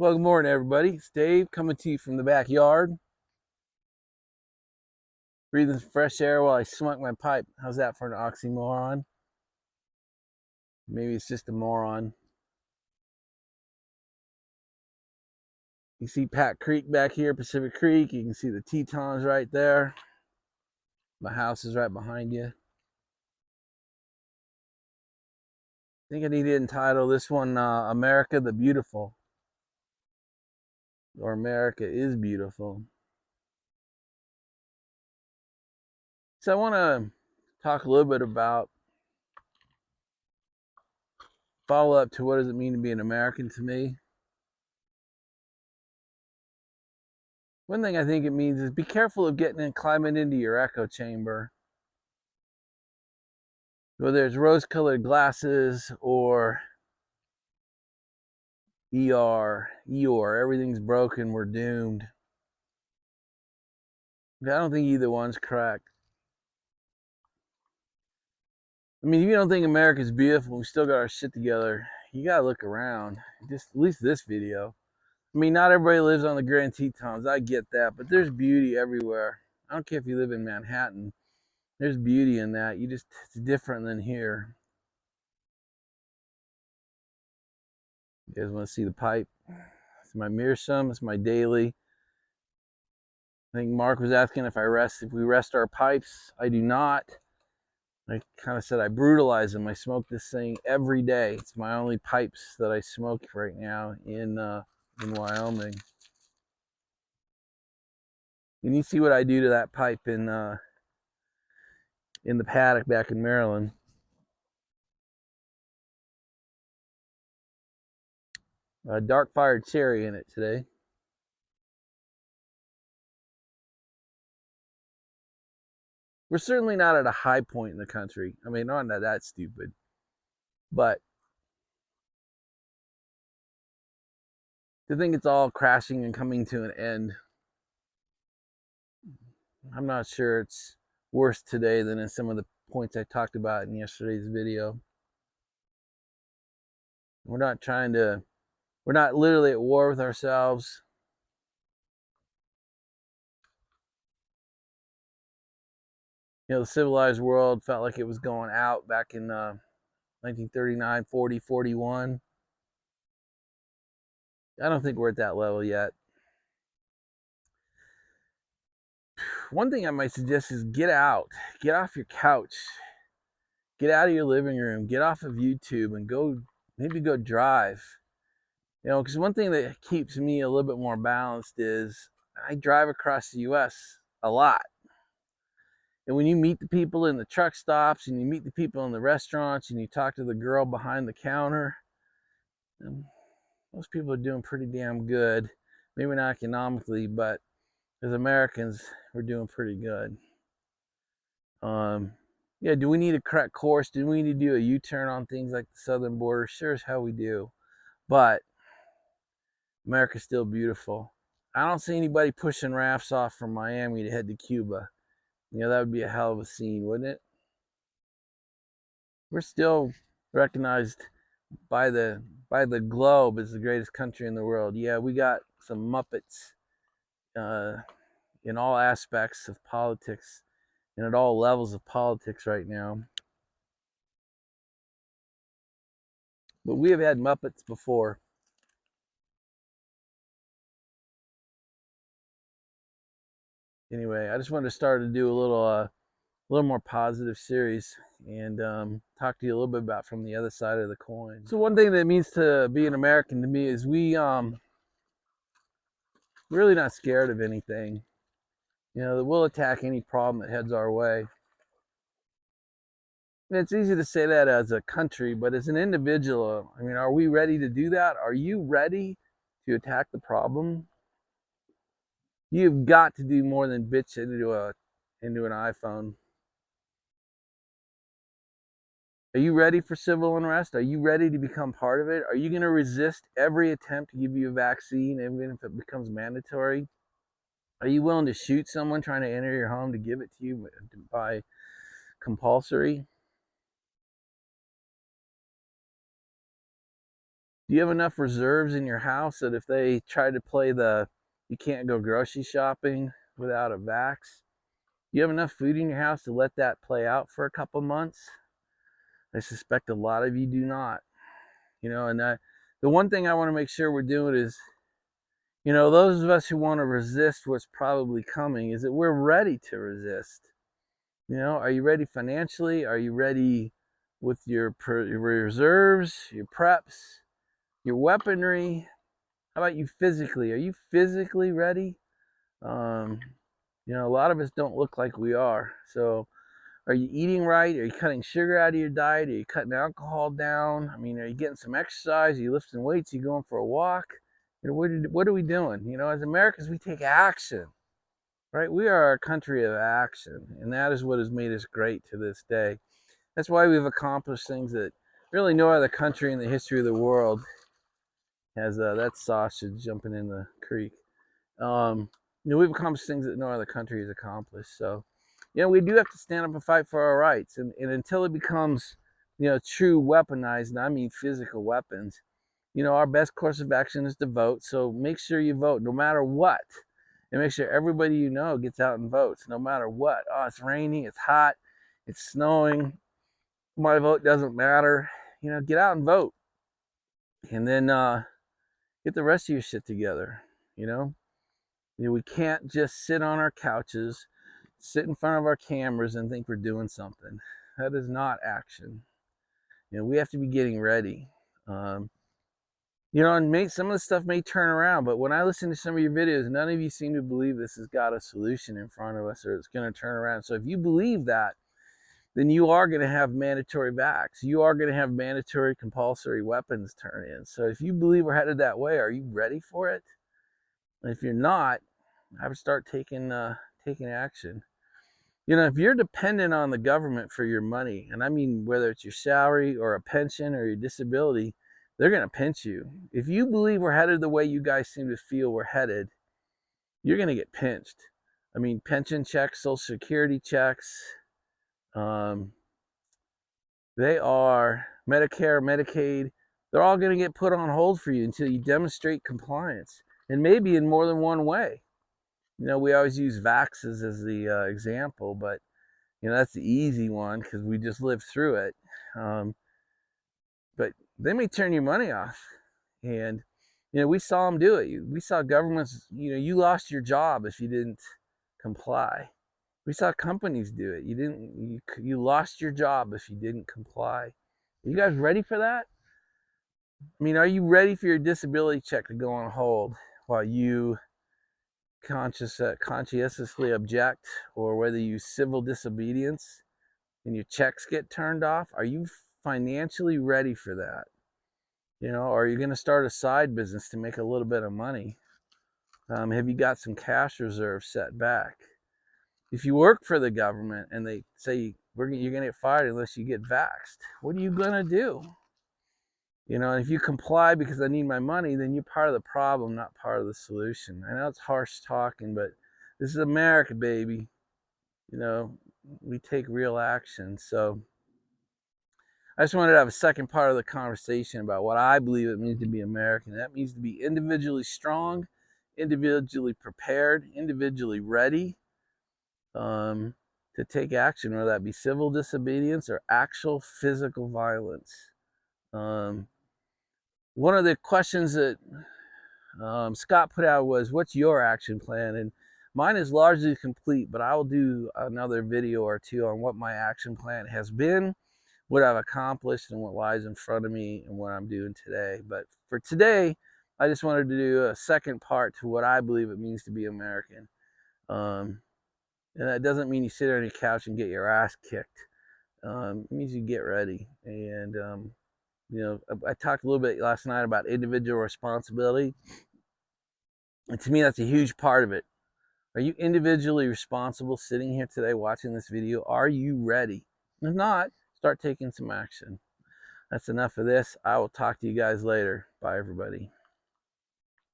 Well, good morning, everybody. It's Dave coming to you from the backyard. Breathing some fresh air while I smoke my pipe. How's that for an oxymoron? Maybe it's just a moron. You see Pat Creek back here, Pacific Creek. You can see the Tetons right there. My house is right behind you. I think I need to entitle this one America the Beautiful. Or America is Beautiful. So I want to talk a little bit about follow up to what does it mean to be an American to me. One thing I think it means is be careful of getting and climbing into your echo chamber. Whether it's rose-colored glasses or Eeyore, everything's broken, we're doomed. I don't think either one's correct. I mean, if you don't think America's beautiful, we still got our shit together, you gotta look around. Just at least this video. I mean, not everybody lives on the Grand Tetons, I get that, but there's beauty everywhere. I don't care if you live in Manhattan. There's beauty in that. It's different than here. You guys want to see the pipe? It's my Meerschaum. It's my daily. I think Mark was asking if we rest our pipes. I do not. I kind of said I brutalize them. I smoke this thing every day. It's my only pipes that I smoke right now in Wyoming. And you see what I do to that pipe in the paddock back in Maryland. Dark fired cherry in it today. We're certainly not at a high point in the country. I mean, not that stupid, but to think it's all crashing and coming to an end, I'm not sure it's worse today than in some of the points I talked about in yesterday's video. We're not literally at war with ourselves. You know, the civilized world felt like it was going out back in 1939, 40, 41. I don't think we're at that level yet. One thing I might suggest is get out. Get off your couch. Get out of your living room. Get off of YouTube and maybe go drive. You know, because one thing that keeps me a little bit more balanced is I drive across the U.S. a lot. And when you meet the people in the truck stops and you meet the people in the restaurants and you talk to the girl behind the counter, most people are doing pretty damn good. Maybe not economically, but as Americans, we're doing pretty good. Yeah, do we need a correct course? Do we need to do a U-turn on things like the southern border? Sure as hell we do. But America's still beautiful. I don't see anybody pushing rafts off from Miami to head to Cuba. You know, that would be a hell of a scene, wouldn't it? We're still recognized by the globe as the greatest country in the world. Yeah, we got some Muppets in all aspects of politics and at all levels of politics right now. But we have had Muppets before. Anyway, I just wanted to start to do a little more positive series and talk to you a little bit about from the other side of the coin. So one thing that it means to be an American to me is we're really not scared of anything. You know, we'll attack any problem that heads our way. And it's easy to say that as a country, but as an individual, I mean, are we ready to do that? Are you ready to attack the problem? You've got to do more than bitch into an iPhone. Are you ready for civil unrest? Are you ready to become part of it? Are you going to resist every attempt to give you a vaccine, even if it becomes mandatory? Are you willing to shoot someone trying to enter your home to give it to you by compulsory? Do you have enough reserves in your house that if they try to play the you can't go grocery shopping without a vax, do you have enough food in your house to let that play out for a couple months? I suspect a lot of you do not. And the one thing I want to make sure we're doing is, those of us who want to resist what's probably coming, is that we're ready to resist. Are you ready financially? Are you ready with your reserves, your preps, your weaponry? How about you physically? Are you physically ready? A lot of us don't look like we are. So are you eating right? Are you cutting sugar out of your diet? Are you cutting alcohol down? Are you getting some exercise? Are you lifting weights? Are you going for a walk? What are we doing? As Americans, we take action, right? We are a country of action, and that is what has made us great to this day. That's why we've accomplished things that really no other country in the history of the world has. That sausage jumping in the creek. We've accomplished things that no other country has accomplished. So, we do have to stand up and fight for our rights. And until it becomes, true weaponized, and I mean physical weapons, our best course of action is to vote. So make sure you vote no matter what. And make sure everybody gets out and votes no matter what. Oh, it's raining, it's hot, it's snowing. My vote doesn't matter. Get out and vote. And then get the rest of your shit together. We can't just sit on our couches, sit in front of our cameras and think we're doing something. That is not action. We have to be getting ready. And some of the stuff may turn around, but when I listen to some of your videos, none of you seem to believe this has got a solution in front of us or it's going to turn around. So if you believe that, then you are going to have mandatory vax. You are going to have mandatory compulsory weapons turn in. So if you believe we're headed that way, are you ready for it? And if you're not, I would start taking action. If you're dependent on the government for your money, and I mean whether it's your salary or a pension or your disability, they're going to pinch you. If you believe we're headed the way you guys seem to feel we're headed, you're going to get pinched. Pension checks, Social Security checks, they are Medicare, Medicaid, they're all going to get put on hold for you until you demonstrate compliance, and maybe in more than one way. We always use vaxes as the example, but that's the easy one because we just lived through it. But they may turn your money off, and we saw them do it. We saw governments. You lost your job if you didn't comply. We saw companies do it. You lost your job if you didn't comply. Are you guys ready for that? Are you ready for your disability check to go on hold while you conscientiously object, or whether you civil disobedience and your checks get turned off? Are you financially ready for that? Are you going to start a side business to make a little bit of money? Have you got some cash reserves set back? If you work for the government and they say you're going to get fired unless you get vaxxed, what are you going to do? If you comply because I need my money, then you're part of the problem, not part of the solution. I know it's harsh talking, but this is America, baby. We take real action. So I just wanted to have a second part of the conversation about what I believe it means to be American. That means to be individually strong, individually prepared, individually ready to take action, whether that be civil disobedience or actual physical violence. One of the questions that Scott put out was, what's your action plan? And mine is largely complete, but I will do another video or two on what my action plan has been, what I've accomplished, and what lies in front of me, and what I'm doing today. But for today, I just wanted to do a second part to what I believe it means to be American. And that doesn't mean you sit on your couch and get your ass kicked. It means you get ready. And I talked a little bit last night about individual responsibility. And to me, that's a huge part of it. Are you individually responsible sitting here today watching this video? Are you ready? If not, start taking some action. That's enough of this. I will talk to you guys later. Bye, everybody.